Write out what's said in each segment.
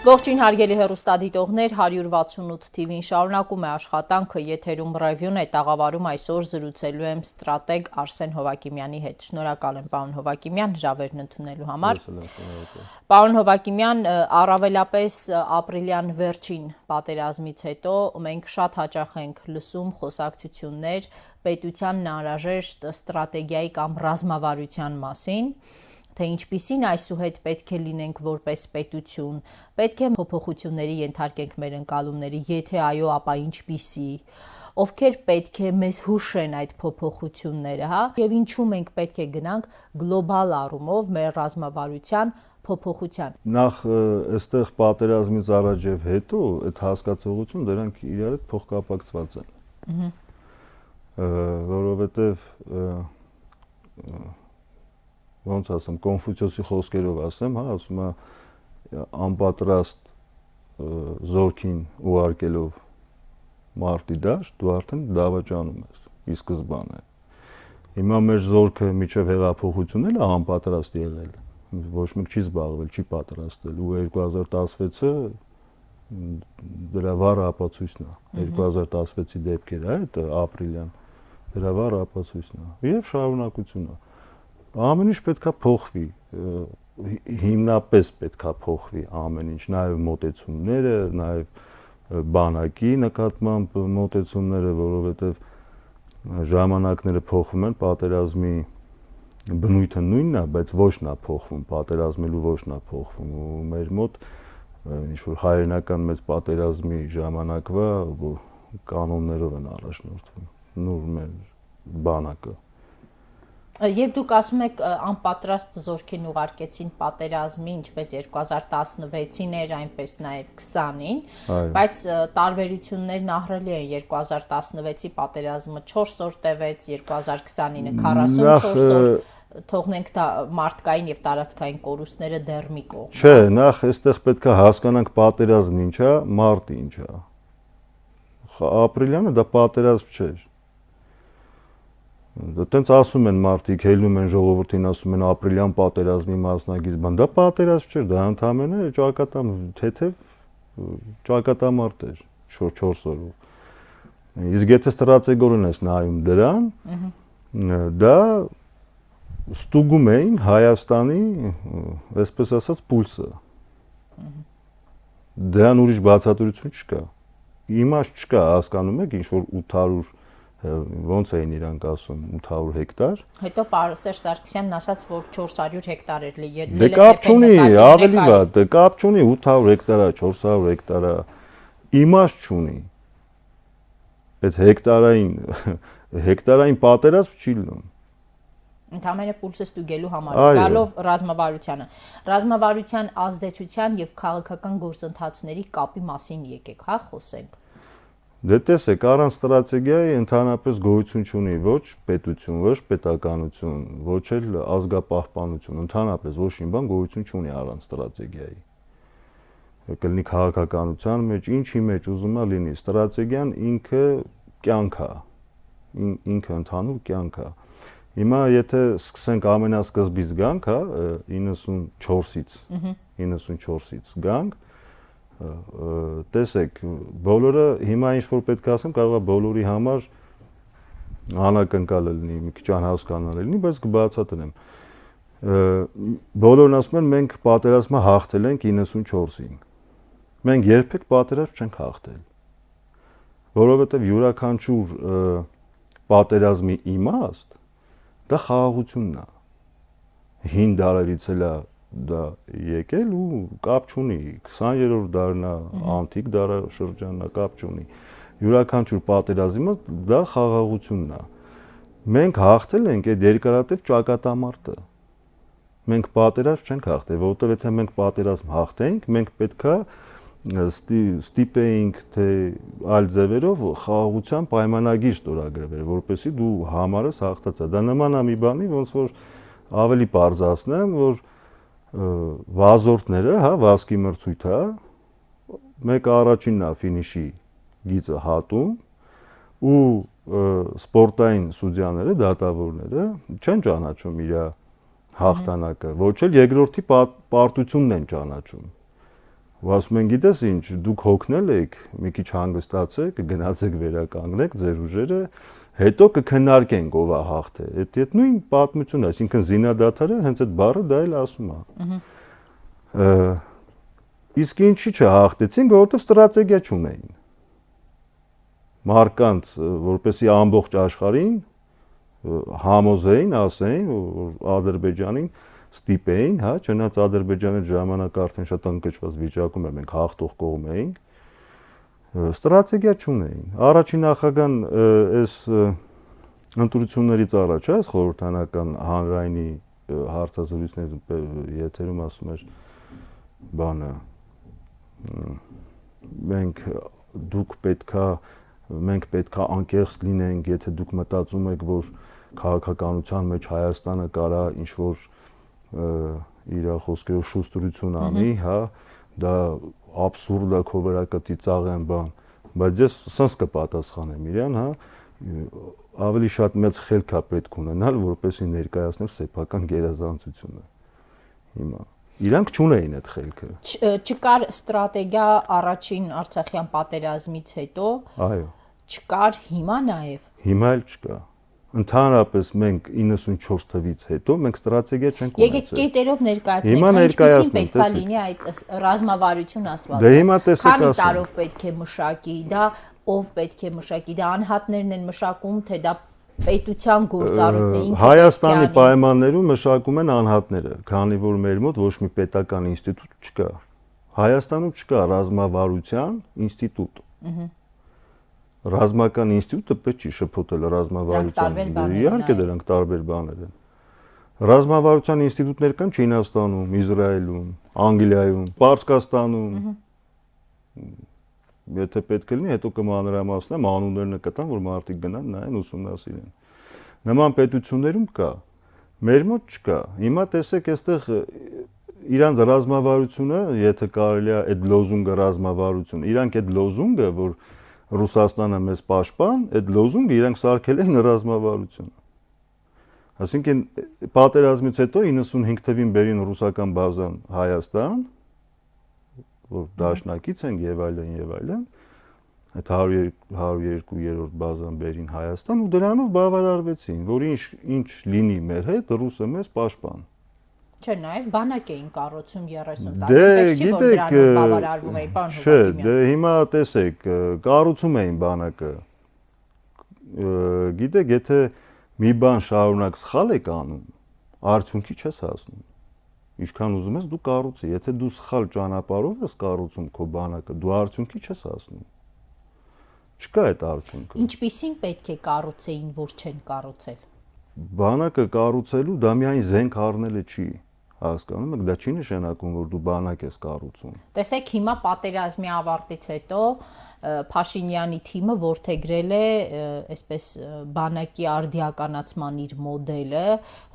Ողջույն հարգելի հեռուստադիտողներ, 168 TV-ին շարունակում է աշխատանքը, եթերում ռևյուն է, տաղավարում այսօր զրուցելու եմ ստրատեգ Արսեն Հովակիմյանի հետ։ Շնորհակալ եմ, պարոն Հովակիմյան, հրավերն ընդունելու համար։ Պարոն Հովակիմյան, առավելապես ապրիլյան վերջին պատերազմից հետո մենք շատ հաճախ ենք լսում խոսակցություններ պետությանն անհրաժեշտ ստրատեգիայի կամ ռազմավարության մասին, թե ինչպիսին այսուհետ պետք է լինենք որպես պետություն, պետք է փոփոխությունների ենթարկենք մեր ընկալումների, եթե այո, ապա ինչպիսի, ովքեր պետք է մեզ հուշեն այդ փոփոխությունները, եւ ինչու մենք պետք է գնանք գլոբալ առումով մեր ռազմավարության փոփոխության։ Նախ այստեղ պատերազմից առաջ եւ հետո այդ հասկացողություն դրանք իրար հետ փոխկապակցված են։ Որովհետեւ ոնց ասեմ, Կոնֆուցիոսի խոսքերով ասեմ, ասում է անպատրաստ զորքին ուղարկելով մարտի դաշտ, դու արդեն դավաճանում ես ի սկզբանե։ Հիմա մեր զորքը միջև հեղափոխությունն է անպատրաստ եղել, ոչ մեկ չի զբաղվել, չի պատրաստել, ու 2016-ը դրա վառ ապացույցն է, 2016-ի դեպքերը, այդ ապրիլյան, դրա վառ ապացույցն է, եւ շարունակությունն է։ Ամեն ինչ պետքա փոխվի, հիմնապես պետքա փոխվի ամեն ինչ, նաև մոտեցումները, նաև բանակի նկատմամբ մոտեցումները, որովհետև ժամանակները փոխվում են, պատերազմի բնույթը նույնն է, բայց ոչն է փոխվում, պատերազմելու ոչն է փոխվում, ու մեր մոտ ինչ որ հայրենական մեծ պատերազմի ժամանակվա կանոններով են առաջնորդվում, նոր մեր բանակը։ Երբ դուք ասում եք անպատրաստ զորքին ուղարկեցին պատերազմի, ինչպես 2016-ին էր, այնպես նաև 20-ին, բայց տարբերություններն ահռելի են, 2016-ի պատերազմը 4 օր տևեց, 2029-ը 44 օր, թողնենք մարդկային եւ տարածքային կորուստները դեռ մի կողմ։ Չէ, նախ այստեղ պետք է հասկանանք պատերազմն ինչ է, մարտը ինչ է։ Ապրիլյանը դա պատերազմ չէր։ Դենց ասում են մարդիկ, հելնում են ժողովրդին, ասում են ապրիլյան պատերազմի մասնակից բան, դա պատերազմ չէր, դա ընդհանրապես ճակատամ թեթև ճակատամարտ էր 4 օրով։ Իսկ եթե ստրատեգորեն ես նայում դրան, դա ստուգում էին Հայաստանի, այսպես ասած, պուլսը։ Դրան ուրիշ բացատրություն չկա։ Իմաստ չկա, հասկանում եք, ինչ որ 800 ոնց էին իրանք ասում 800 հեկտար։ Հետո Սերժ Սարգսյանն ասաց, որ 400 հեկտար էր լինել։ Դե կապ չունի, ավելի վատ, կապ չունի 800 հեկտարա, 400 հեկտարա, իմաստ չունի։ Այդ հեկտարային պատերազմ չի լինում։ Ընդհանրապես պուլսը ստուգելու համար, գալով ռազմավարությանը։ Ռազմավարության ազդեցության եւ քաղաքական գործընթացների կապի մասին եկեք, խոսենք։ Դե տեսեք, առանց ստրատեգիայի ընդհանրապես գոյություն չունի ոչ պետություն, ոչ պետականություն, ոչ էլ ազգապահպանություն, ընդհանրապես ոչ մի բան գոյություն չունի առանց ստրատեգիայի։ Կլինի քաղաքականության մեջ, ինչի մեջ ուզում է լինի, ստրատեգիան ինքը կյանք է, ինքը ընդհանուր կյանք է։ Հիմա եթե սկսենք ամենասկզբից գանք, 94-ից գանք, տեսեք, բոլորը հիմա ինչ որ պետք է ասեմ, կարող է բոլորի համար անակնկալ լինի, մի քիչ անհասկանալի լինի, բայց կբացատրեմ։ Բոլորն ասում են, մենք պատերազմը հաղթել ենք 94-ին։ Մենք երբեք պատերազմ չենք հաղթել։ Որովհետև յուրաքանչյուր պատերազմի իմաստ դա խաղաղությունն է։ Հին դարերից էլ դա եկել ու կապ չունի 20-րդ դարն է, անտիկ դարաշրջանն է, կապ չունի։ Յուրաքանչյուր պատերազմը դա խաղաղությունն է։ Մենք հաղթել ենք այդ երկարատև ճակատամարտը։ Մենք պատերազմ չենք հաղթել, որովհետև եթե մենք պատերազմ հաղթեինք, մենք պետքա ստիպեինք թե այլ ձևերով խաղաղության պայմանագիր ստորագրվեր, որպեսզի դու համարես հաղթածա։ Դա նման է մի բանի, ոնց որ ավելի պարզացնեմ, որ վազորդները, վազքի մրցույթը, մեկը առաջինն է ֆինիշի գիծը հատում ու սպորտային սուդյաները, դատավորները չեն ճանաչում իր հաղթանակը, ոչ էլ երկրորդի պարտությունն են ճանաչում, Ու ասում են, գիտես ինչ, դուք հոգնել եք, մի քիչ հանգստացեք, գնացեք վերականգնեք ձեր ուժերը, հետո կքննարկենք ով է հաղթել։ Այդ նույն պատմությունն է, այսինքն զինադադարը հենց այդ բառը դա էլ ասում է։ Իսկ ինչի՞ չհաղթեցին, որովհետև ստրատեգիա չունեին։ Մարկանց, որպեսզի ամբողջ աշխարհին համոզեին, ասեին, որ Ադրբեջանին ստիպեին, հա, չնայած Ադրբեջանը ժամանակ արդեն շատ ընկճված վիճակում էր, մենք հաղթող կողմ էինք, ստրատեգիա չունեին։ Առաջին նախագահան այս ընտրություններից առաջ, այս խորհրդանական հանրայինի հարցազրույցների եթերում ասում էր բանը, մենք պետքա անկեղծ լինենք, եթե դուք մտածում եք, որ քաղաքականության մեջ Հայաստանը կարա ինչ-որ իր խոսքերով շուստուրություն անի, հա, դա աբսուրդ է, քո վրա կծիծաղեն բան, բայց ես սենց կպատասխանեմ իրան, հա, ավելի շատ մեծ խելք է պետք ունենալ, որպեսզի ներկայացնել սեփական գերազանցությունը։ Հիմա իրանք չունեին այդ խելքը։ Չկար ստրատեգիա առաջին Արցախյան պատերազմից հետո։ Այո։ Չկար հիմա նաև։ Հիմա էլ չկա։ Ընդհանրապես մենք 94 թվից հետո մենք ստրատեգիա չենք ունեցել։ Եկեք կետերով ներկայացնենք, ինչպեսին պետք է լինի այդ ռազմավարություն ասված։ Դե հիմա տեսեք Քանի ասեմ։ տարով պետք է մշակի, դա ով պետք է մշակի, դա անհատներն են մշակում, թե դա պետության գործառույթն է, ինքը Հայաստանի պայմաններում մշակում են անհատները, քանի որ մեր մոտ ոչ մի պետական ինստիտուտ չկա։ Հայաստանում չկա ռազմավարության ինստիտուտ։ Ռազմական ինստիտուտը պետք չի շփոթել ռազմավարության։ Իհարկե դրանք տարբեր բաներ են։ Ռազմավարության ինստիտուտներ կան Չինաստանում, Իսրայելում, Անգլիայում, Պարսկաստանում։ Եթե պետք է լինի, հետո կմանրամասնեմ, անուններն կտամ, որ մարդիկ գնան նայեն, ուսումնասիրեն։ Նման պետություններում կա, մեր մոտ չկա։ Հիմա տեսեք, այստեղ իրանց ռազմավարությունը, եթե կարելի է այդ լոզունգը ռազմավարություն, իրանք այդ լոզունգը, որ Ռուսաստանը մեզ պաշտպան, այդ լոզունգը իրանք սարքել են ռազմավարություն։ Այսինքն պատերազմից հետո 95 թվին բերին ռուսական բազան Հայաստան, որ դաշնակից են եւ այլն, այդ 102-րդ բազան բերին Հայաստան ու դրանով բավարարվեցին, որ ինչ լինի մեր հետ, ռուսը մեզ պաշտպան։ Չէ, նաև բանակ էին կառուցում 30 տարի, այնպես չի, որ դրանով բավարարվում էին, պարոն Հովհաննիսյան։ Չէ, դե հիմա տեսեք, կառուցում էին բանակը։ Գիտեք, եթե մի բան շարունակ սխալ եք անում, արդյունքի չես հասնում։ Ինչքան ուզում ես դու կառուցի, եթե դու սխալ ճանապարհով ես կառուցում քո բանակը, դու արդյունքի չես հասնում։ Չկա այդ արդյունքը։ Ինչպիսին պետք է կառուցեին, որ չեն կառուցել։ Բանակը կառուցելու դա միայն զենք առնելը չի, հասկանում եք, դա չի նշանակում, որ դու բանակ ես կառուցում։ Տեսեք, հիմա պատերազմի ավարտից հետո Փաշինյանի թիմը որդեգրել է այսպես բանակի արդիականացման իր մոդելը,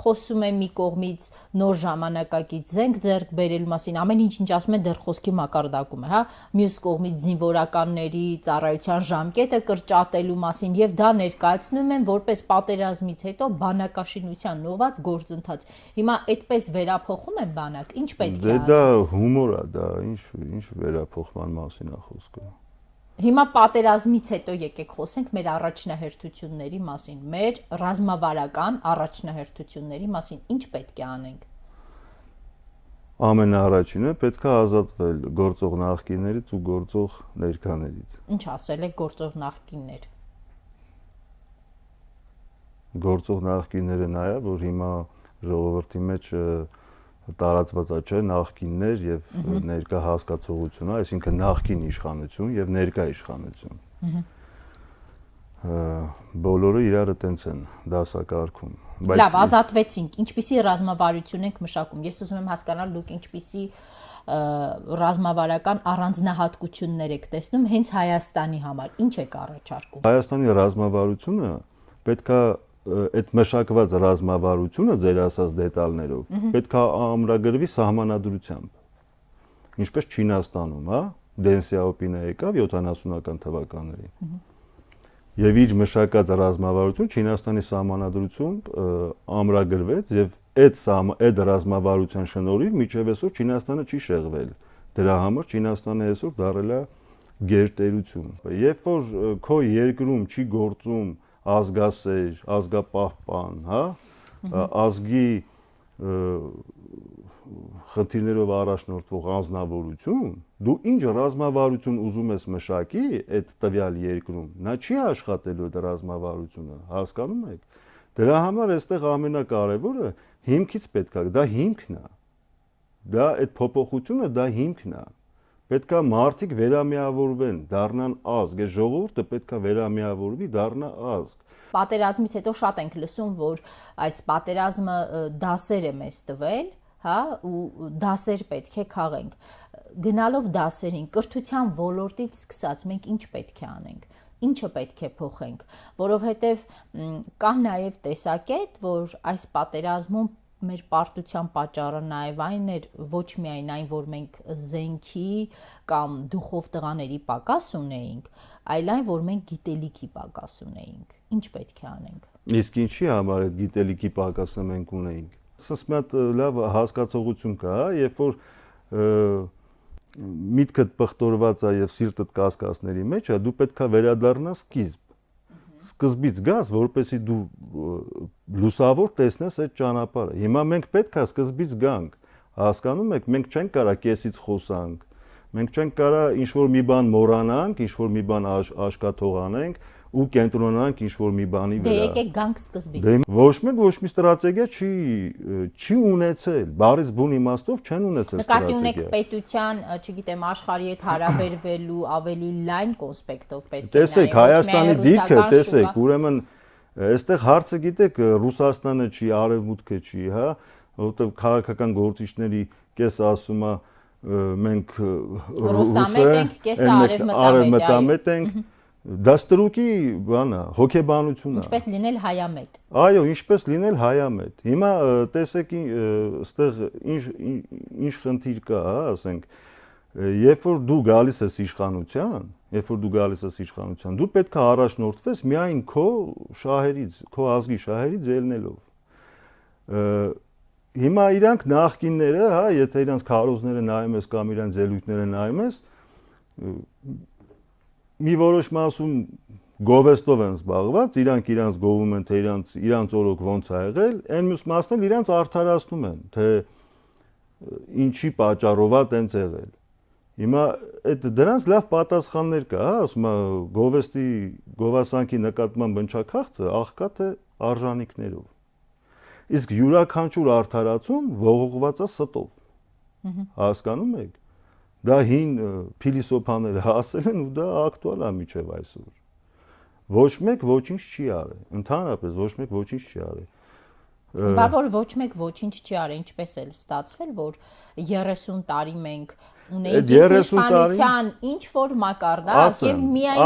խոսում է մի կողմից նոր ժամանակակից զենք ձեռք բերելու մասին, ամեն ինչ ասում են դեռ խոսքի մակարդակում է, հա, մյուս կողմից զինվորականների ծառայության ժամկետը կրճատելու մասին եւ դա ներկայացնում են որպես պատերազմից հետո բանակաշինության նոված գործընթաց։ Հիմա այդպես վերափոխում են բանակ, ինչ պետք է անել։ Դա հումոր է, դա ինչ վերափոխման մասին է խոսքը։ Հիմա պատերազմից հետո եկեք խոսենք մեր առաջնահերթությունների մասին, մեր ռազմավարական առաջնահերթությունների մասին, ինչ պետք է անենք։ Ամենաառաջինը պետք է ազատվել գործող նախկիններից ու գործող ներկաներից։ Ինչ ասել եք գործող նախկիններ։ Գործող նախկինները նա է, որ հիմա ժողովրդի մեջ տարածված է, չէ, նախկիններ եւ ներկա հասկացողությունը, այսինքն նախկին իշխանություն եւ ներկա իշխանություն։ Բոլորը իրար տենց են դասակարգում։ Լավ, ազատվեցինք, ինչպիսի ռազմավարություն ենք մշակում։ Ես ուզում եմ հասկանալ դուք ինչպիսի ռազմավարական առանձնահատկություններ եք տեսնում հենց Հայաստանի համար, ինչ եք առաջարկում։ Հայաստանի ռազմավարությունը պետքա այդ մշակված ռազմավարությունը ձեր ասած դետալներով պետք է ամրագրվի սահմանադրությամբ։ Ինչպես Չինաստանում, հա, Դեն Սյաոպինը եկավ 70-ական թվականներին։ Եվ իր մշակած ռազմավարություն Չինաստանի սահմանադրություն ամրագրվեց եւ այդ ռազմավարության շնորհիվ միջև այսօր Չինաստանը չի շեղվել Դրա համար Չինաստանը այսօր դարել է գերտերություն։ Երբ որ քո երկրում չի գործում ազգասեր, ազգապահպան, հա, ազգի խնդիրներով առաջնորդվող անձնավորություն, դու ինչ ռազմավարություն ուզում ես մշակի այդ տվյալ երկրում, նա չի աշխատելու այդ ռազմավարությունը, հասկանում եք։ Դրա համար այստեղ ամենակարևորը հիմքից պետք է, դա հիմքն է։ Դա այդ փոփոխությունը դա հիմքն է։ Պետք է մարդիկ վերամիավորվեն, դառնան ազգ, այս ժողովուրդը պետք է վերամիավորվի, դառնա ազգ։ Պատերազմից հետո շատ ենք լսում, որ այս պատերազմը դասեր է մեզ տվել, հա, ու դասեր պետք է քաղենք։ Գնալով դասերին, կրթության ոլորտից սկսած մենք ինչ պետք է անենք, ինչը պետք է փոխենք, որովհետև կա նաև տեսակետ, որ այս պատերազմում մեր պարտության պատճառը նաև այն էր, ոչ միայն այն, որ մենք զենքի կամ դուխով տղաների պակաս ունեինք, այլ այն, որ մենք գիտելիքի պակաս ունեինք։ Ինչ պետք է անենք։ Իսկ ինչի համար այդ գիտելիքի պակասը մենք ունեինք։ Ասես մի հատ լավ հասկացողություն կա, երբ որ միտքդ պղտորված է եւ սիրտդ կասկածների մեջ է, դու պետք է վերադառնաս սկիզբ։ Սկզբից գաս, որպեսզի դու լուսավոր տեսնես այդ ճանապարհը։ Հիմա մենք պետք է սկզբից գանք, հասկանում եք, մենք չենք կարա կեսից խոսանք, մենք չենք կարա ինչ-որ մի բան մոռանանք, ինչ-որ մի բան աշկաթող անենք ու կենտրոնանանք ինչ-որ մի բանի վրա։ Դե եկեք գանք սկզբից։ Ոչ մեկ ոչ մի ստրատեգիա չի ունեցել, բառից բուն իմաստով չեն ունեցել Նկատի ունեք պետության, չգիտեմ, աշխարհի հետ հարաբերվելու ավելի լայն կոնսպեկտով պետք է նայել։ Տեսեք, Հայաստանի դիրքը, տեսեք, ուրեմն այստեղ հարցը գիտեք, Ռուսաստանը չի, Արևմուտքը չի, հա, որովհետև քաղաքական գործիչների կես ասում է մենք ռուսամետ ենք, կեսը արևմտամետ ենք, դա ստրուկի բան է, հոգեբանություն է։ Ինչպես լինել հայամետ։ Այո, ինչպես լինել հայամետ։ Հիմա տեսեք, այստեղ ինչ խնդիր կա, հա, ասենք, երբ որ դու գալիս ես իշխանության, դու պետք է առաջնորդվես միայն քո շահերից, քո ազգի շահերից ելնելով։ Հիմա իրանք նախկինները, հա, եթե իրանք քարոզները նայում ես կամ իրանք ելույթները նայում ես, մի որոշ մասում գովեստով են զբաղված, իրանք գովում են, թե իրանք օրոք ոնց է եղել, այն մյուս մասն էլ իրանք արդարացնում են, թե ինչի պատճառով է տենց եղել։ Հիմա այդ դրանց լավ պատասխաններ կա, հա, ասում է գովասանքի նկատմամբ հնչակախծը աղքա թե արժանինքներով։ Իսկ յուրաքանչյուր արդարացում ողողված է ստով։ Հասկանում եք։ Դա հին փիլիսոփաները ասել են ու դա ակտուալ է մինչև այսօր։ Ոչ մեկ ոչինչ չի արել, ընդհանրապես ոչ մեկ ոչինչ չի արել։ Բա որ ոչ մեկ ոչինչ չի արել, ինչպես էլ ստացվել, որ 30 տարի մենք ունեինք իշխանության ինչ որ մակարդակ եւ միայն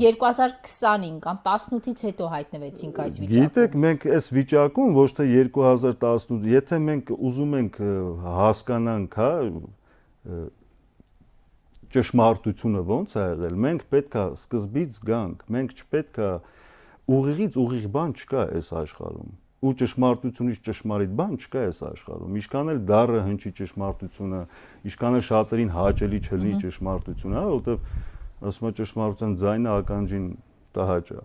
2020-ին կամ 18-ից հետո հայտնվեցինք այս վիճակում։ Գիտեք, մենք այս վիճակում ոչ թե 2018, եթե մենք ուզում ենք հասկանանք, հա, ճշմարտությունը ոնց է եղել, մենք պետք է սկզբից գանք, մենք չպետք է ուղիղից ուղիղ բան չկա այս աշխարհում։ Ու ճշմարտությունից ճշմարիտ բան չկա այս աշխարհում։ Ինչքան էլ դառը հնչի ճշմարտությունը, ինչքան էլ շատերին հաճելի չլինի ճշմարտությունը, հա, որովհետև ասում եմ ճշմարտության ձայնը ականջին տհաճ է։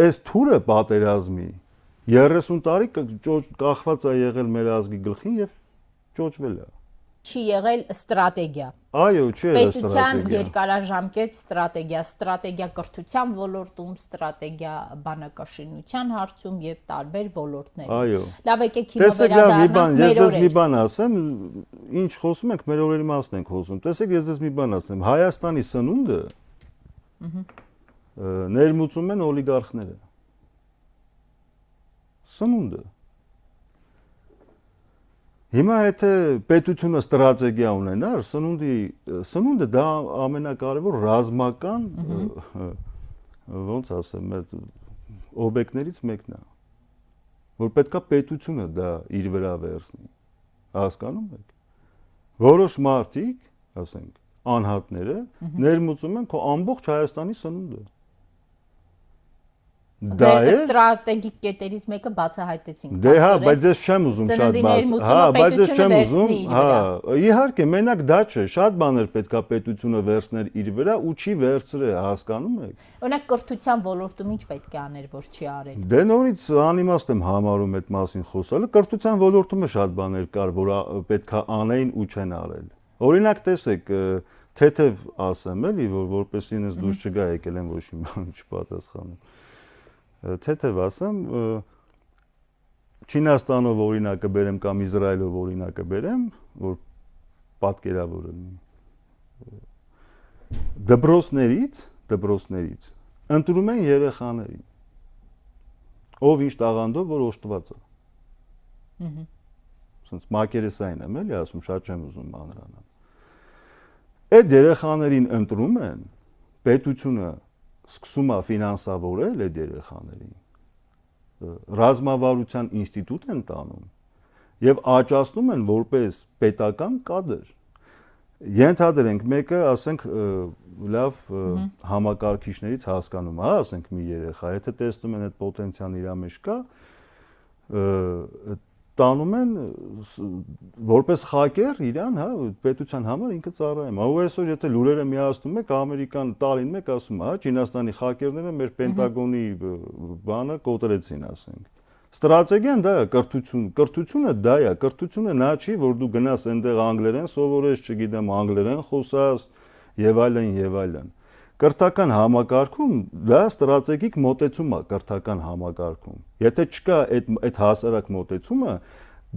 Այս թուրը պատերազմի 30 տարի կախված է եղել մեր ազգի գլխին եւ ճոճվել է։ Չի եղել ստրատեգիա։ Այո, չի եղել ստրատեգիա։ Պետության երկարաժամկետ ստրատեգիա կրթության ոլորտում, ստրատեգիա բանակաշինության հարցում եւ տարբեր ոլորտներում։ Այո։ Լավ, եկեք հիմա վերադառնանք մեր օրեր։ Ես մի բան ասեմ, ինչ խոսում ենք, մեր օրերի մասն ենք խոսում։ Տեսեք, ես մի բան ասեմ, Հայաստանի սնունդը ներմուծում են օլիգարխները։ Սնունդը։ Հիմա եթե պետությունը ստրատեգիա ունենար, սնունդը դա ամենակարևոր ռազմական ոնց ասեմ, օբյեկտներից մեկն է, որ պետքա պետությունը դա իր վրա վերցնի։ Հասկանում եք։ Որոշ մարդիկ, ասենք, անհատները ներմուծում են քո ամբողջ Հայաստանի սնունդը։ Ձեր ստրատեգիկ կետերից մեկը բացահայտեցինք։ Դե հա, բայց ես չեմ ուզում շատ բաց։ Հա, բայց ես չեմ ուզում, հա, իհարկե, մենակ դա չէ, շատ բաներ պետքա պետությունը վերցներ իր վրա ու չի վերցրել, հասկանում եք։ Օրինակ կրթության ոլորտում ինչ պետք է աներ, որ չի արել։ Դե նորից անիմաստ եմ համարում այդ մասին խոսալը, կրթության ոլորտում է շատ բաներ կար, որ պետքա անեին ու չեն արել։ Օրինակ տեսեք, թեթև ասեմ էլի, որ որպեսզի ինձ դուրս չգա եկել եմ ոչ մի բան չպատասխանում։ Թեթև ասեմ, Չինաստանով օրինակը բերեմ կամ Իսրայելով օրինակը բերեմ, որ պատկերավոր լինի։ Դպրոցներից ընտրում են երեխաներին։ Ով ինչ տաղանդով, որ օժտված է։ Սենց մակերեսային եմ էլի ասում, շատ չեմ ուզում մանրանալ։ Այդ երեխաներին ընտրում են, պետությունը սկսում է ֆինանսավորել այդ երեխաներին, ռազմավարության ինստիտուտ են տանում եւ աճացնում են որպես պետական կադր։ Ենթադրենք մեկը, ասենք, լավ համակարգիչներից հասկանում, հա, ասենք մի երեխա, եթե տեսնում են այդ պոտենցիալն իր մեջ կա, տանում են որպես խակեր իրան, հա, պետության համար ինքը ծառայում։ Ու այսօր եթե լուրերը միացնում եք, Ամերիկան տարին մեկ ասում է, հա, Չինաստանի խակերները մեր Պենտագոնի բանը կոտրեցին, ասենք։ Ստրատեգիան դա է, կրթությունը դա է, կրթությունը նա չի, որ դու գնաս այնտեղ անգլերեն սովորես, չգիտեմ, անգլերեն խոսաս եւ այլն եւ այլն։ Կրթական համակարգում դա ստրատեգիկ մոտեցում է կրթական համակարգում։ Եթե չկա այդ հասարակ մոտեցումը,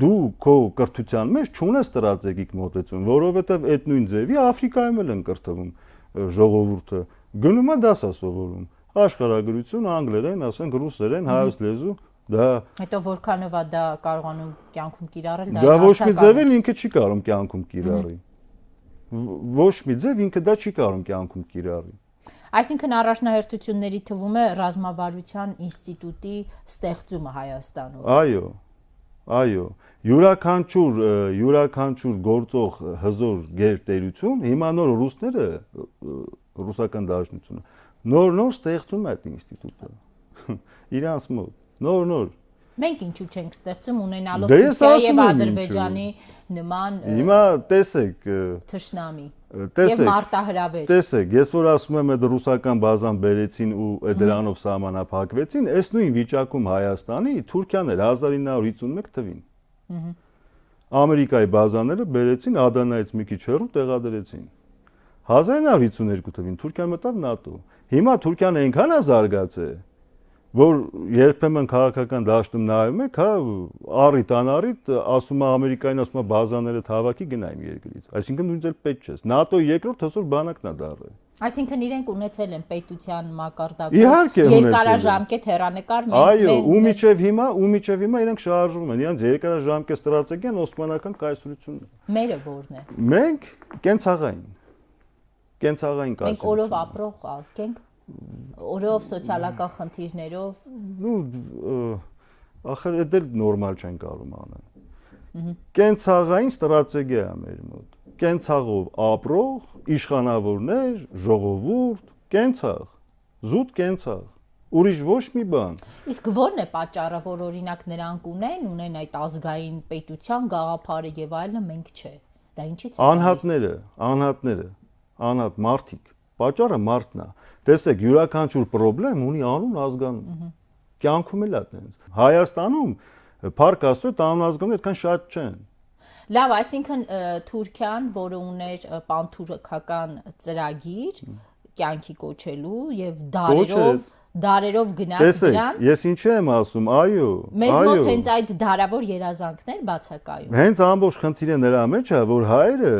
դու քո կրթության մեջ չունես ստրատեգիկ մոտեցում, որովհետև այդ նույն ձևի Աֆրիկայում էլ են կրթվում ժողովուրդը։ Գնում է դասա սովորում, աշխարհագրություն, անգլերեն, ասենք ռուսերեն, հայոց լեզու, դա Հետո որքանով է դա կարողանում կյանքում կիրառել, դա ոչ մի ձև էլ ինքը չի կարող կյանքում կիրառի։ Ոչ մի ձև ինքը դա չի կարող կյանքում կիրառի։ Այսինքն առաջնահերթությունների թվում է ռազմավարության ինստիտուտի ստեղծումը Հայաստանում։ Այո, յուրաքանչյուր գործող հզոր գերտերություն, հիմա նոր ռուսները, ռուսական դաշնությունը, նոր ստեղծում է այդ ինստիտուտը։ Իրանց մոտ, նոր։ Մենք ինչու չենք ստեղծում ունենալով Թուրքիայի եւ Ադրբեջանի նման Հիմա տեսեք թշնամի Տեսեք, եւ մարտահրավեր։ Տեսեք, ես որ ասում եմ այդ ռուսական բազան բերեցին ու դրանով սահմանափակվեցին, այս նույն վիճակում Հայաստանի Թուրքիան էր 1951 թվին։ Ամերիկայի բազաները բերեցին Ադանայից մի քիչ հեռու տեղադրեցին։ 1952 թվին Թուրքիան մտավ ՆԱՏՕ։ Հիմա Թուրքիան այնքան է զարգացել, որ երբեմն քաղաքական դաշտում նայում եք, հա, առիթ անառիթ ասում է Ամերիկային, ասում է բազաները հավաքի գնայինք երկրից։ Այսինքն նույնիսկ էլ պետք չէ։ ՆԱՏՕ-ի երկրորդ հզոր բանակն է դառել։ Այսինքն իրենք ունեցել են պետության մակարդակում երկարաժամկետ հեռանկար Այո, ու միջև հիմա իրենք շարժվում են։ Իրանց երկարաժամկետ ստրատեգիան օսմանական կայսրությունն է։ Մերը ո՞րն է։ Մենք կենցաղային կասեցինք։ Մենք օրով ապրող ազգ ենք։ Օրով սոցիալական խնդիրներով ախր դա նորմալ չեն կարող անել։ Կենցաղային ստրատեգիա է մեր մոտ։ Կենցաղով ապրող իշխանավորներ, ժողովուրդ, կենցաղ, զուտ կենցաղ, ուրիշ ոչ մի բան։ Իսկ ո՞րն է պատճառը, որ օրինակ նրանք ունեն այդ ազգային պետության գաղափարը եւ այլն, մենք չէ։ Դա ինչի՞ց է։ Անհատ մարդիկ։ Պատճառը մարդն է։ Տեսեք, յուրաքանչյուր խնդրեմ ունի անուն ազգանուն։ Կյանքում էլ է այդպես։ Հայաստանում Փառք Աստծո տանազգանները այդքան շատ չեն։ Լավ, այսինքն Թուրքիան, որը ուներ պանթուրքական ծրագիր կյանքի կոչելու եւ դարերով գնաց դրան։ Ես ինչի եմ ասում, այո։ Մեզ մոտ հենց այդ դարավոր երազանքներ բացակայում։ Հենց ամբողջ խնդիրը նրա մեջ է, որ հայերը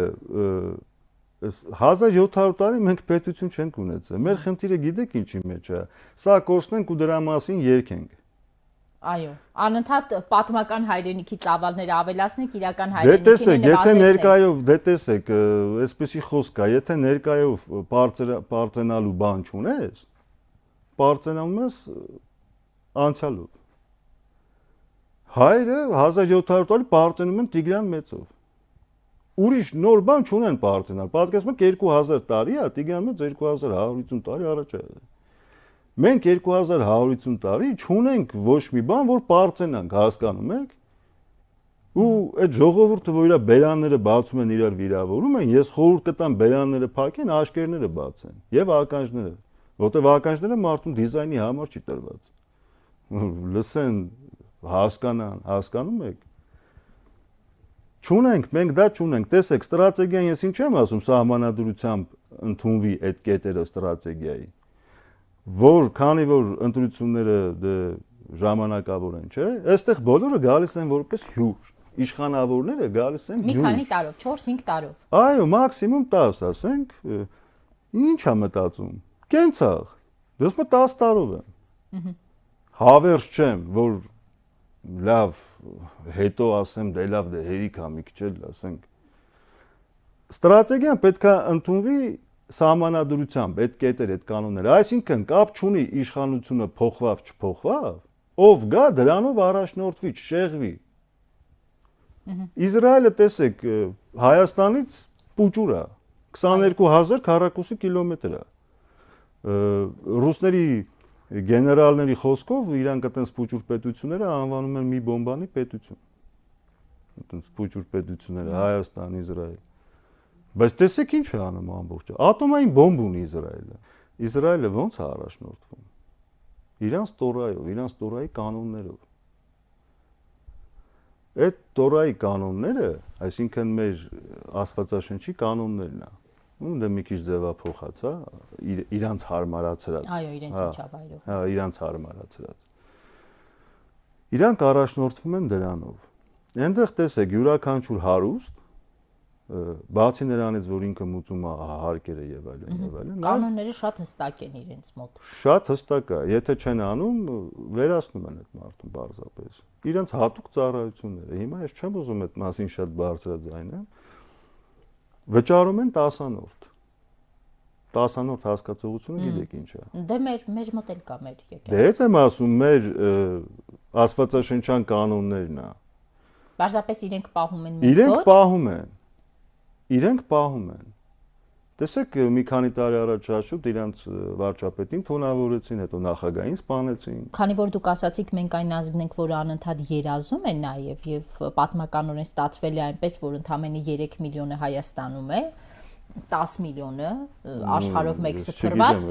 1700 տարի մենք պետություն չենք ունեցել։ Մեր խնդիրը գիտեք ինչի մեջ է։ Սա կորցնենք ու դրա մասին երգենք։ Այո, անընդհատ պատմական հայրենիքի ծավալները ավելացնենք, իրական հայրենիքին նվազեցնենք։ Դե տեսեք, այսպեսի խոսք կա, եթե ներկայով պարծենալու բան չունես, պարծենալու ես անցյալով։ Հայերը 1700 տարի պարծենում են Տիգրան Մեծով։ Ուրիշ նոր բան չունեն պարծենալ։ Պատկերացնում եք 2000 տարի է, Տիգրան Մեծ 2150 տարի առաջ է։ Մենք 2150 տարի չունենք ոչ մի բան, որ բարձենանք, հասկանում եք։ Ու այդ ժողովուրդը, որ իր բերանները բացում են, իրար վիրավորում են, ես խորհուրդ կտամ բերանները փակեն, աշկերտները բացեն եւ ականջները, որտեւ ականջները մարդուն դիզայնի համար չի տրված։ Լսեն, հասկանան, հասկանում եք։ Չունենք, մենք դա չունենք։ Տեսեք, ստրատեգիան ես ինչ եմ ասում, սահմանադրությամբ ընդունվի այդ կետերը ստրատեգիայի, որ քանի որ ընտրությունները ժամանակավոր են, չէ՞, այստեղ բոլորը գալիս են որպես հյուր, իշխանավորները գալիս են մի հյուր։ քանի տարով, 4-5 տարով։ Այո, մաքսիմում 10, ասենք, ի՞նչ է մտածում։ Կենցաղ։ Դες մը 10 տարով եմ։ Հավերժ չեմ, որ լավ հետո ասեմ, դե լավ, դե հերիք ա մի քիչ էլ ասենք։ Ստրատեգիան պետք է ընդունվի սահմանադրությամբ, այդ կետեր, այդ կանոնները, այսինքն կապ չունի իշխանությունը փոխվավ, չփոխվավ, ով գա դրանով առաջնորդվի, չշեղվի։ Իսրայելը տեսեք, Հայաստանից պուճուր է, 22000 քառակուսի կիլոմետր է։ Ռուսների գեներալների խոսքով իրանք այտենց պուճուր պետությունները անվանում են մի բոմբանի պետություն։ Այտենց պուճուր պետությունները Հայաստան, Իսրայել։ Բայց տեսեք ինչ է անում ամբողջը։ Ատոմային բոմբ ունի Իսրայելը։ Իսրայելը ո՞նց է առաջնորդվում։ Իրանց տորայով, իրանց տորայի կանոններով։ Այդ տորայի կանոնները, այսինքն մեր Աստվածաշնչի կանոններն է։ Ու դե մի քիչ ձևափոխած, հա, իրանց հարմարացրած։ Այո, իրենց միջավայրով։ Հա, իրանց հարմարացրած։ Իրանք առաջնորդվում են դրանով։ Այնտեղ տեսեք, յուրաքանչյուր հարուստ, բացի նրանից, որ ինքը մուծում է հարկերը եւ այլն եւ այլն, կանոնները շատ հստակ են իրենց մոտ։ Շատ հստակ է, եթե չեն անում, վերացնում են այդ մարդուն բարձրապես։ Իրանց հատուկ ծառայությունները։ Հիմա ես չեմ ուզում այդ մասին շատ բարձրաձայնեմ։ Վճարում են 10-անորդ։ 10-անորդ հասկացողությունը գիտեք ինչ է։ Դե մեր մոտ էլ կա մեր եկեղեցի։ Դե այդ եմ ասում, մեր աստվածաշնչյան կանոններն է։ Պարզապես իրենք պահում են մենք ոչ։ Իրենք պահում են։ Իրենք պահում են։ Տեսեք, մի քանի տարի առաջ հաշուտ իրանց վարչապետին թունավորեցին, հետո նախագահին սպանեցին։ Քանի որ դուք ասացիք, մենք այն ազգն ենք, որը անընդհատ երազում է նաև եւ պատմականորեն ստացվել է այնպես, որ ընդամենը 3 միլիոնը Հայաստանում է, 10 միլիոնը աշխարհով մեկ սփռված։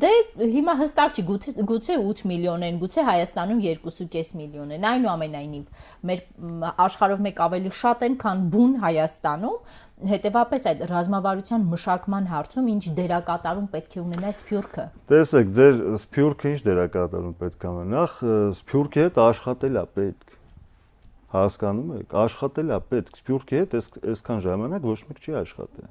Դե հիմա հստակ չի, գուցե 8 միլիոն են, գուցե Հայաստանում 2.5 միլիոն են։ Այնուամենայնիվ մեր աշխարհով մեկ ավելի շատ են, քան բուն Հայաստանում։ Հետևաբար այդ ռազմավարության մշակման հարցում ինչ դերակատարում պետք է ունենա Սփյուռքը։ Տեսեք, ձեր Սփյուռքը ինչ դերակատարում պետք է ունենա։ Նախ Սփյուռքի հետ աշխատել է պետք։ Հասկանում եք, աշխատել է պետք, Սփյուռքի հետ այսքան ժամանակ ոչ մեկ չի աշխատել։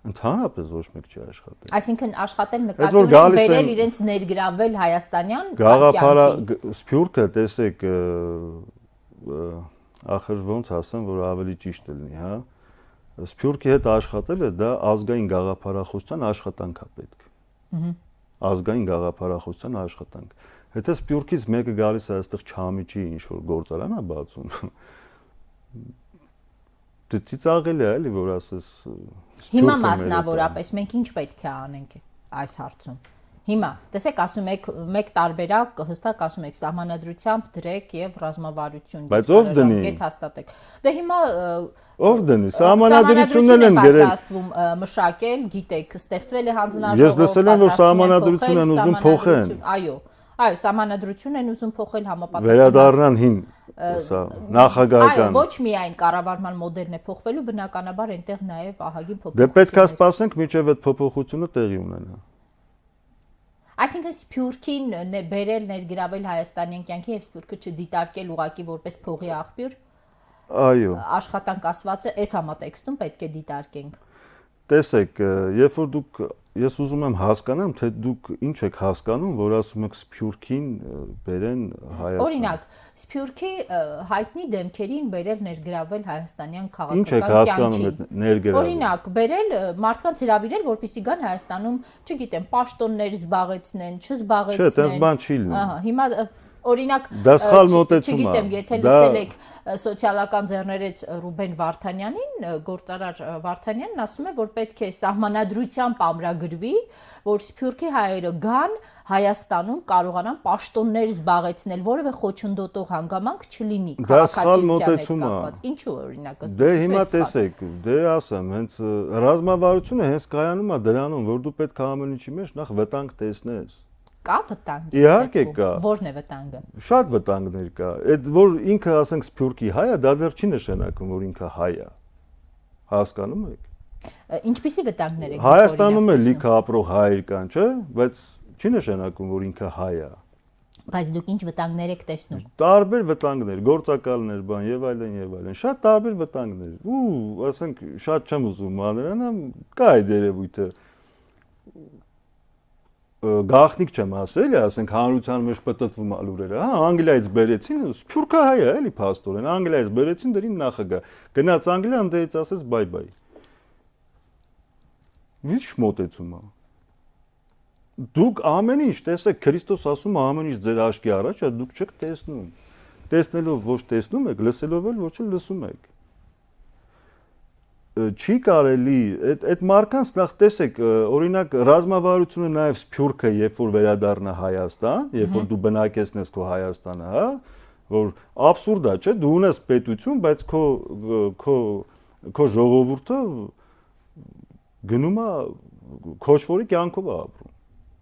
Ընդհանրապես ոչ մեկ չի աշխատել։ Այսինքն աշխատել նկատի ունեն բերել իրենց ներգրավել հայաստանյան կյանքին։ Սփյուռքը, տեսեք, ախր ոնց ասեմ, որ ավելի ճիշտ լինի, հա։ Սփյուռքի հետ աշխատելը դա ազգային գաղափարախոսության աշխատանք է պետք։ Ազգային գաղափարախոսության աշխատանք։ Եթե Սփյուռքից մեկը գալիս է այստեղ չամիջի ինչ որ գործարան է բացում, դե ծիծաղելի է էլի, որ ասես հիմա մասնավորապես մենք ինչ պետք է անենք այս հարցում։ Հիմա, տեսեք, ասում եք մեկ տարբերակ, հստակ ասում եք սահմանադրությամբ դրեք եւ ռազմավարություն գետ հաստատեք։ Դե հիմա ով դնի, սահմանադրությունն են գրել պատրաստվում մշակել, գիտեք, ստեղծվել է հանձնաժողով, ես լսել եմ, որ սահմանադրությունն են ուզում փոխեն։ Այո, սահմանադրությունն են ուզում փոխել համապատասխան։ Վերադառնան հին նախագահական։ Այո, ոչ միայն կառավարման մոդելն է փոխվելու, բնականաբար այնտեղ նաև ահագին փոփոխություն։ Դե պետք է սպասենք, մինչև այդ փոփոխությունը տեղի ունենա։ Այսինքն Սփյուռքին բերել ներգրավել հայաստանյան կյանքի եւ Սփյուռքը չդիտարկել ուղակի որպես փողի աղբյուր։ Այո։ Աշխատանք ասվածը այս համատեքստում պետք է դիտարկենք։ Տեսեք, երբ որ դուք ես ուզում եմ հասկանամ, թե դուք ինչ եք հասկանում, որ ասում եք Սփյուռքին բերեն Հայաստան։ Օրինակ, Սփյուռքի հայտնի դեմքերին բերել ներգրավել հայաստանյան քաղաքական կյանքին։ Ինչ եք հասկանում այդ ներգրավել։ Օրինակ, բերել մարդկանց հրավիրել, որպեսզի գան Հայաստանում, չգիտեմ, պաշտոններ զբաղեցնեն, չզբաղեցնեն։ Չէ, այդպես բան չի լինի։ Ահա, հիմա Օրինակ, դա սխալ մոտեցում է։ չգիտեմ, եթե լսել եք սոցիալական ձեռներից Ռուբեն Վարդանյանին, գործարար Վարդանյանն ասում է, որ պետք է սահմանադրությամբ ամրագրվի, որ Սփյուռքի հայերը գան Հայաստանում կարողանան պաշտոններ զբաղեցնել, որևէ խոչընդոտող հանգամանք չլինի քաղաքացիության հետ կապված։ Ինչու օրինակ ըստ Դե հիմա տեսեք, դե ասեմ, հենց ռազմավարությունը հենց կայանում է դրանում, որ դու պետք է ամեն ինչի մեջ նախ վտանգ տեսնես։ Կա վտանգ։ Իհարկե կա։ Որն է վտանգը։ Շատ վտանգներ կա։ Այդ որ ինքը ասենք Սփյուռքի հայ է, դա դեռ չի նշանակում, որ ինքը հայ է։ Հասկանում եք։ Ինչպիսի վտանգներ եք։ Հայաստանում էլ լիքը ապրող հայեր կան, չէ՞, բայց չի նշանակում, որ ինքը հայ է։ Բայց դուք ինչ վտանգներ եք տեսնում։ Տարբեր վտանգներ, գործակալներ, բան եւ այլն եւ այլն, շատ տարբեր վտանգներ։ Ու ասենք շատ չեմ ուզում մանրանամ, կա այդ երևույթը։ Գաղտնիք չեմ ասել, ասենք հանրության մեջ պատտվում է լուրերը, հա, Անգլիայից բերեցին, Սփյուռքահայ է, էլի փաստորեն, Անգլիայից բերեցին դրին նախագահ։ Գնաց Անգլիա, ընդդեից ասեց բայ-բայ։ Ինչ մոտեցում է։ Դուք ամեն ինչ, տեսեք, Քրիստոս ասում է ամեն ինչ ձեր աչքի առաջ, դուք չեք տեսնում։ Տեսնելով ոչ տեսնում եք, լսելով էլ ոչ էլ լսում եք։ Չի կարելի, այդ մարկանց նախ տեսեք, օրինակ ռազմավարությունը նաև Սփյուռքը, երբ որ վերադառնա Հայաստան, երբ որ դու բնակեցնես քո Հայաստանը, հա, որ աբսուրդ է, չէ՞, դու ունես պետություն, բայց քո ժողովուրդը գնում է քոչվորի կյանքով է ապրում։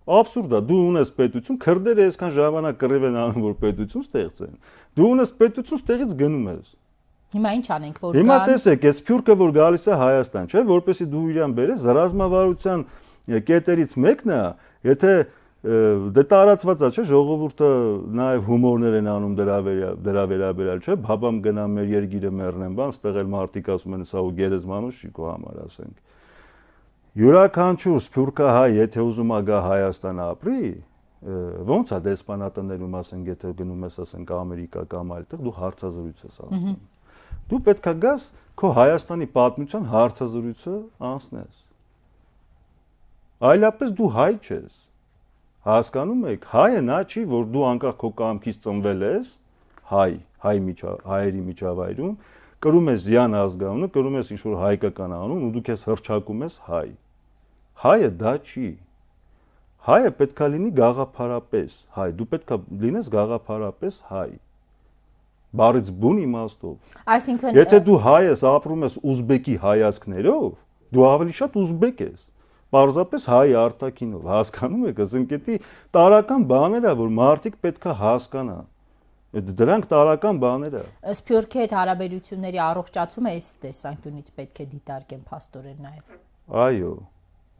Աբսուրդ է, դու ունես պետություն, քրդերը այսքան ժամանակ կռիվ են անում, որ պետություն ստեղծեն։ Դու ունես պետություն, ստեղից գնում ես։ Հիմա ինչ անենք, որ Հիմա տեսեք, այս Սփյուռքը որ գալիս է Հայաստան, չէ՞, որպեսզի դու իրան բերես, ռազմավարության կետերից մեկն է, եթե դե տարածված է, չէ՞, ժողովուրդը նաև հումորներ են անում դրա վերաբերյալ, չէ՞, բաբամ գնա մեր երկիրը մեռնեն, բան, ստեղ էլ մարդիկ ասում են, սա ու գերեզմանոց չի քո համար, ասենք։ Յուրաքանչյուր Սփյուռքահայ, եթե ուզում է գա Հայաստան ապրի, ոնց է դեսպանատներում, ասենք, եթե գնում ես, ասենք, Ամերիկա կամ այլտեղ, դու հարցազրույց ես անցնում։ Դու պետք է գաս քո Հայաստանի պատմության հարցազրույցը անցնես։ Այլապես դու հայ չես։ Հասկանում եք, հայը նա չի, որ դու անկախ քո կամքից ծնվել ես, հայերի միջավայրում, կրում ես զյան ազգանունը, կրում ես ինչ-որ հայկական անուն ու դու քեզ հռչակում ես հայ։ Հայը դա չի։ Հայը պետք է լինի գաղափարապես հայ, դու պետք է լինես գաղափարապես հայ։ Բառից բուն իմաստով։ Այսինքն Եթե դու հայ ես, ապրում ես ուզբեկի հայացքներով, դու ավելի շատ ուզբեկ ես։ Պարզապես հայ արտաքինով, հասկանում եք, ասենք դա տարական բաներ է, որ մարդիկ պետք է հասկանան։ Դրանք տարական բաներ է։ Սփյուռքի հետ հարաբերությունների առողջացումը այս տեսանկյունից պետք է դիտարկեն փաստորեն նաև։ Այո։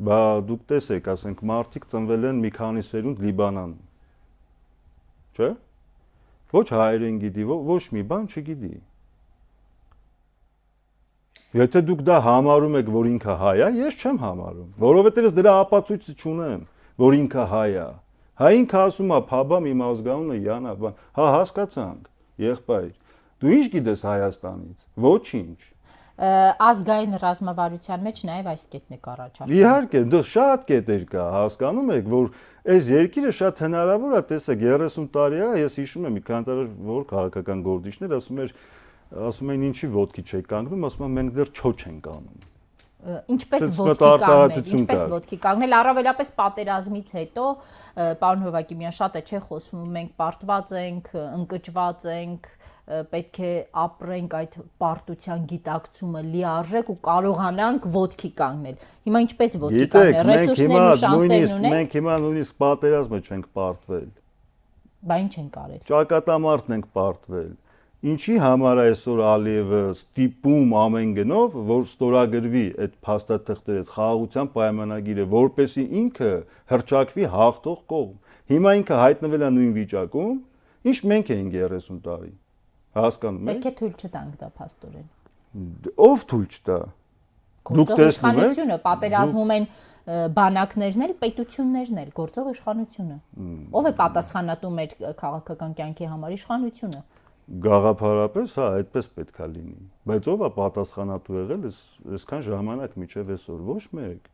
Բա դուք տեսեք, ասենք մարդիկ ծնվել են մի քանի սերունդ Լիբանանում։ Չէ՞։ Ոչ հայերեն գիտի, ոչ մի բան չգիտի։ Եթե դուք դա համարում եք, որ ինքը հայ է, ես չեմ համարում, որովհետև ես դրա ապացույցը չունեմ, որ ինքը հայ է։ Հա ինքը ասում է, փաբամ իմ ազգանունը Յանա, բան։ Հա հասկացանք, եղբայր։ Դու ինչ գիտես Հայաստանից։ Ոչինչ։ Ազգային ռազմավարության մեջ նաև այս կետն է առաջարկվում։ Իհարկե, դու շատ կետեր կա, հասկանում եք, որ այս երկիրը շատ հնարավոր է, տեսեք, 30 տարի է, ես հիշում եմ մի քանի տարի որ քաղաքական գործիչներ ասում են ինչի ոտքի չեք կանգնում, ասում են մենք դեռ չոչ ենք անում։ Ինչպես ոտքի կանգնել, առավելապես պատերազմից հետո, պարոն Հովակիմյան, շատ է չէ խոսվում, մենք պարտված ենք, ընկճված ենք, պետք է ապրենք այդ պարտության գիտակցումը լիարժեք ու կարողանանք ոտքի կանգնել։ Հիմա ինչպես ոտքի կանգնել, ռեսուրսներն ու շանսերն ունենք։ Մենք հիմա նույնիսկ պատերազմը չենք պարտվել։ Բա ինչ ենք արել։ Ճակատամարտն ենք պարտվել։ Ինչի համար այսօր Ալիևը ստիպում ամեն գնով, որ ստորագրվի այդ փաստաթղթերը, խաղաղության պայմանագիրը, որպեսզի ինքը հռչակվի հաղթող կողմ։ Հիմա ինքը հայտնվել է նույն վիճակում, ինչ մենք էինք 30 տարի։ Հասկանում եք։ Պետք է թույլ չտանք դա փաստորեն։ Ով թույլ չտա։ Դուք տեսնում եք, պատերազմում են բանակներն էլ, պետություններն էլ, գործող իշխանությունը։ Ով է պատասխանատու մեր քաղաքական կյանքի համար, իշխանությունը։ Գաղափարապես, հա, այդպես պետք է լինի։ Բայց ով է պատասխանատու եղել այսքան ժամանակ միջև այսօր, ոչ մեկ։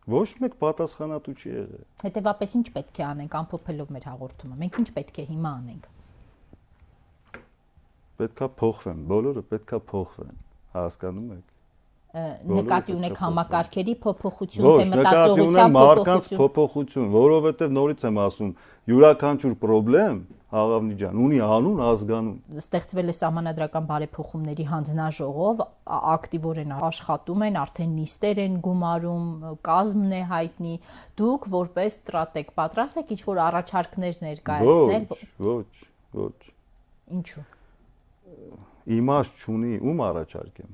Ոչ մեկ պատասխանատու չի եղել։ Հետևաբար ինչ պետք է անենք ամփոփելով մեր հաղորդումը։ Մենք ինչ պետք է հիմա անենք։ Պետքա փոխվեն, բոլորը պետքա փոխվեն, հասկանում եք։ Նկատի ունեք համակարգերի փոփոխություն, Ոչ, թե նկատի ունեմ մտածողության մարդկանց փոփոխություն։ փոփոխություն, որովհետև նորից եմ ասում, յուրաքանչյուր խնդրեմ, Աղավնի ջան, ունի անուն, ազգանուն։ Ստեղծվել է սահմանադրական բարեփոխումների հանձնաժողով, ակտիվորեն աշխատում են, արդեն նիստեր են գումարում, կազմն է հայտնի։ Դուք որպես ստրատեգ պատրաստ եք ինչ-որ առաջարկներ ներկայացնել։ Ոչ։ Ինչու։ Իմաստ չունի, ում առաջարկեմ։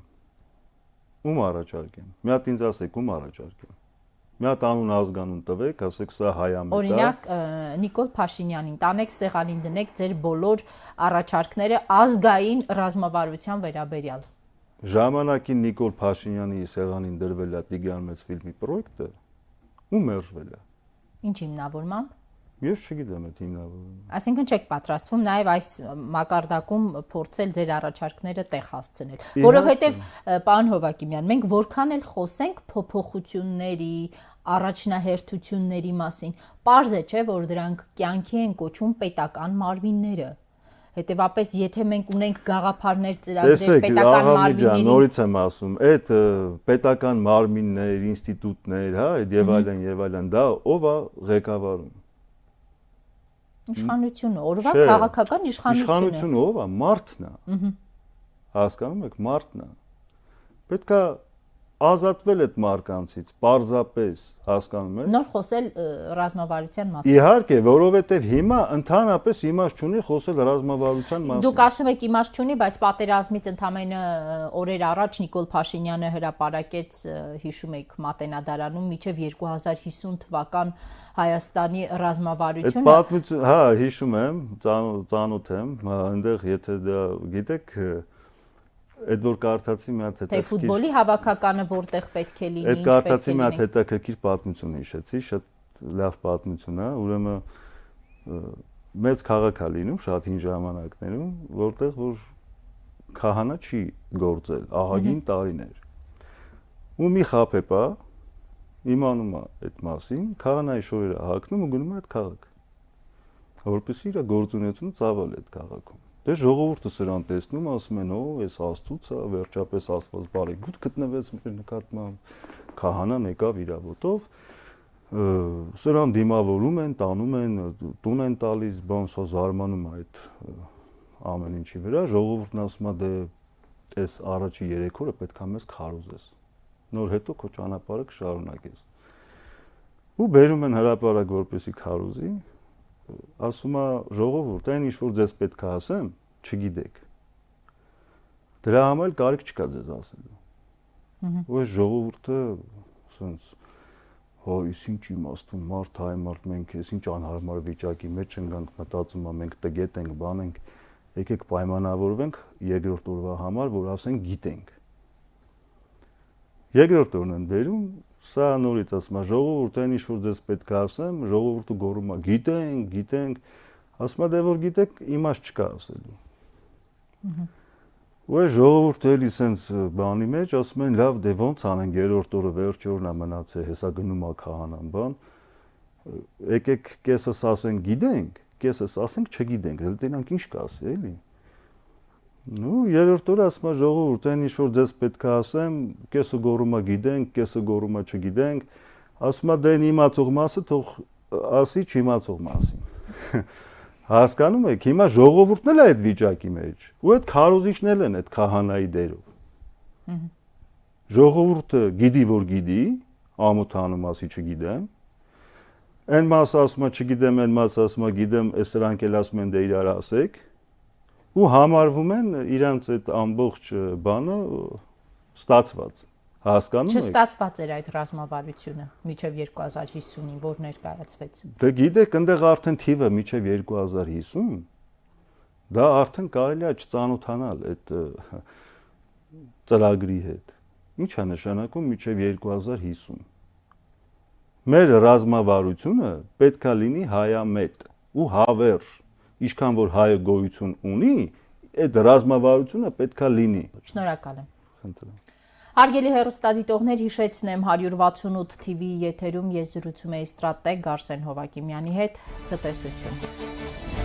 Մի հատ ինձ ասեք, ում առաջարկեմ։ Մի հատ անուն ազգանուն տվեք, ասեք սա հայամետ է։ Օրինակ Նիկոլ Փաշինյանին տանեք սեղանին դնեք ձեր բոլոր առաջարկները ազգային ռազմավարության վերաբերյալ։ Ժամանակին Նիկոլ Փաշինյանի սեղանին դրվել է Տիգրան Մեծֆիլմի պրոյեկտը, ու մերժվել է։ Ինչ հիմնավորմամբ։ Ես չգիտեմ այդ հիմնավորումը։ Այսինքն չեք պատրաստվում նաև այս մակարդակում փորձել ձեր առաջարկները տեղ հասցնել, որովհետև պարոն Հովակիմյան, մենք որքան էլ խոսենք փոփոխությունների, առաջնահերթությունների մասին, պարզ է, չէ, որ դրանք կյանքի են կոչում պետական մարմինները։ Հետևաբար, եթե մենք ունենք գաղափարներ ծրագրեր պետական մարմինների, նորից եմ ասում, այդ պետական մարմիններ, ինստիտուտներ, հա, եւ այլն, դա ով է ղեկավարում։ Իշխանությունը, օրվա քաղաքական իշխանությունը։ Իշխանությունը ով է, մարդն է։ Հասկանում եք, մարդն է։ Պետք է ազատվել այդ մարկանցից, պարզապես, հասկանում եք։ Նոր խոսել ռազմավարության մասին։ Իհարկե, որովհետև հիմա ընդհանրապես իմաստ չունի խոսել ռազմավարության մասին։ Դուք ասում եք իմաստ չունի, բայց պատերազմից ընդամենը օրեր առաջ Նիկոլ Փաշինյանը հրապարակեց, հիշում եք, Մատենադարանում մինչև 2050 թվական Հայաստանի ռազմավարությունը։ Այդ պատմություն, հա, հիշում եմ, ծանոթ եմ, այնտեղ եթե դա գիտեք, այդ որ կարդացի մի հատ հետաքրքիր։ Թե ֆուտբոլի հավաքականը որտեղ պետք է լինի, ինչ պետք է լինի։ Այդ կարդացի մի հատ հետաքրքիր պատմություն հիշեցի, շատ լավ պատմություն է, ուրեմն մեծ քաղաք է լինում շատ հին ժամանակներում, որտեղ որ քահանա չի գործել, ահագին տարիներ։ Ու մի խաբեպա իմանում է այդ մասին, քահանայի շորերը հագնում ու գնում է այդ քաղաք, որպեսզի իր գործունեությունը ծավալի այդ քաղաքում։ Դե ժողովուրդը սրան տեսնում, ասում են, այս Աստծուց է, վերջապես Աստված բարեգութ գտնվեց մեր նկատմամբ, քահանան եկավ իր ոտով, սրան դիմավորում են, տանում են, տուն են տալիս, բան սա զարմանում է այդ ամեն ինչի վրա, ժողովուրդն ասում է, դե այս առաջի 3 օրը պետք է մեզ քարոզես, նոր հետո քո ճանապարհը կշարունակես։ Ու բերում են հրապարակ, որպեսզի քարոզի, ասում է ժողովուրդ, այն ինչ որ ձեզ պետք է ասեմ, չգիտեք։ Դրա համար կարիք չկա ձեզ ասելու։ Ու այս ժողովուրդը ասենց հա, ինչ իմաստուն մարդ, հայ մարդ, մենք էս ինչ անհարմար վիճակի մեջ ենք մտածում, մենք տգետ ենք, բան ենք, եկեք պայմանավորվենք երկրորդ օրվա համար, որ ասենք գիտենք։ Երկրորդ օրն են բերում, սա նորից ասում է ժողովուրդ, այն ինչ որ ձեզ պետք է ասեմ, ժողովուրդը գոռում է գիտենք, ասում է դե որ գիտեք, իմաստ չկա ասելու։ Ու այս ժողովուրդը էլի սենց բանի մեջ ասում են լավ, դե ոնց անենք երրորդ օրը վերջի օրն է մնացել, հեսա գնում է քահանան, բան։ Եկեք կեսս ասենք գիտենք, կեսս ասենք չգիտենք, դե դրանք ինչ կասի էլի։ Ну, երրորդ օրը ասում է ժողովուրդ, այն ինչ որ ձեզ պետք է ասեմ, կեսը գոռում է գիտենք, կեսը գոռում է չգիտենք, ասում է դե իմացող մասը թող ասի չիմացող մասին։ Հասկանում եք, հիմա ժողովուրդն էլ է այդ վիճակի մեջ, ու այդ քարոզիչներն են այդ քահանայի դերով։ Ժողովուրդը գիտի որ գիտի, ամոթանում ասի չգիտեմ։ Այն մասը ասում է չգիտեմ, այն մասը ասում է գիտեմ, այս սրանք էլ ասում են դե իրար ասեք։ Ու համարվում են իրանց այդ ամբողջ բանը ստացված։ Հասկանում եք։ Չստացված էր այդ ռազմավարությունը մինչև 2050-ին, որ ներկայացվեց։ Դե գիտեք, այնտեղ արդեն թիվը մինչև 2050, դա արդեն կարելի է չծանոթանալ այդ ծրագրի հետ։ Ինչ է նշանակում մինչև 2050։ Մեր ռազմավարությունը պետք է լինի հայամետ ու հավերժ։ Ինչքան որ հայը գոյություն ունի, այդ ռազմավարությունը պետք է լինի։ Շնորհակալ եմ։ Խնդրեմ։ Հարգելի հեռուստադիտողներ, հիշեցնեմ 168 TV եթերում ես զրուցում էի ստրատեգ Արսեն Հովակիմյանի հետ։ Ցտեսություն։